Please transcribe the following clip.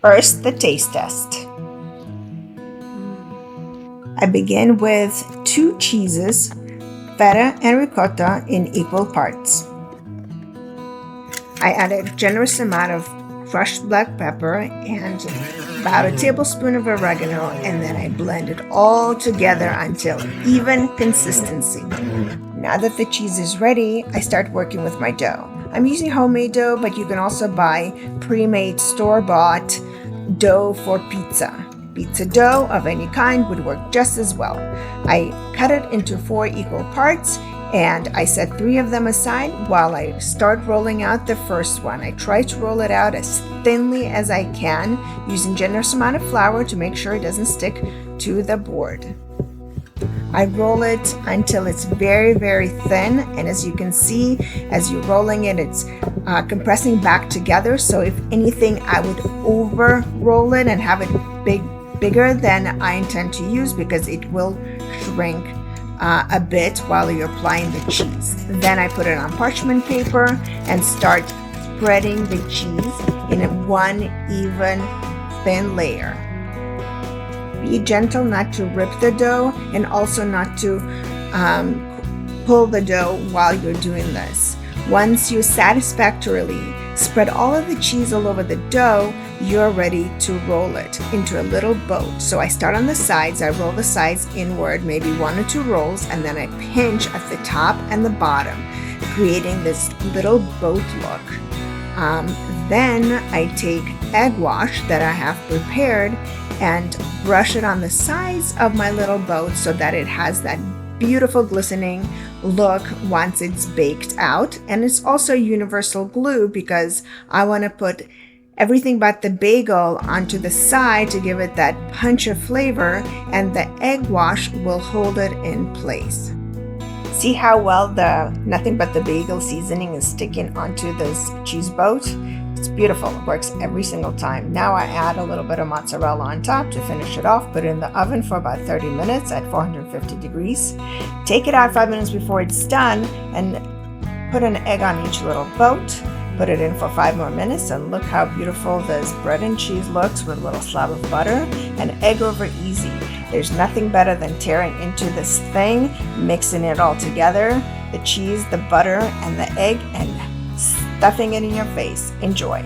First, the taste test. I begin with 2 cheeses, feta and ricotta in equal parts. I add a generous amount of crushed black pepper and about a tablespoon of oregano, and then I blend it all together until even consistency. Now that the cheese is ready, I start working with my dough. I'm using homemade dough, but you can also buy pre-made store-bought dough for pizza. Pizza dough of any kind would work just as well. I cut it into 4 equal parts and I set 3 of them aside while I start rolling out the first one. I try to roll it out as thinly as I can, using generous amount of flour to make sure it doesn't stick to the board. I roll it until it's very, very thin, and as you can see, as you're rolling it, it's compressing back together. So if anything, I would over roll it and have it bigger than I intend to use, because it will shrink a bit while you're applying the cheese. Then I put it on parchment paper and start spreading the cheese in one even thin layer. Be gentle not to rip the dough, and also not to pull the dough while you're doing this. Once you satisfactorily spread all of the cheese all over the dough, you're ready to roll it into a little boat. So I start on the sides, I roll the sides inward, maybe 1 or 2 rolls, and then I pinch at the top and the bottom, creating this little boat look. Then I take egg wash that I have prepared and brush it on the sides of my little boat so that it has that beautiful glistening look once it's baked out. And it's also universal glue, because I want to put everything but the bagel onto the side to give it that punch of flavor, and the egg wash will hold it in place. See how well the nothing but the bagel seasoning is sticking onto this cheese boat? It's beautiful. It works every single time. Now I add a little bit of mozzarella on top to finish it off. Put it in the oven for about 30 minutes at 450 degrees. Take it out 5 minutes before it's done and put an egg on each little boat. Put it in for 5 more minutes, and look how beautiful this bread and cheese looks with a little slab of butter and egg over easy. There's nothing better than tearing into this thing, mixing it all together, the cheese, the butter, and the egg, and stuffing it in your face. Enjoy.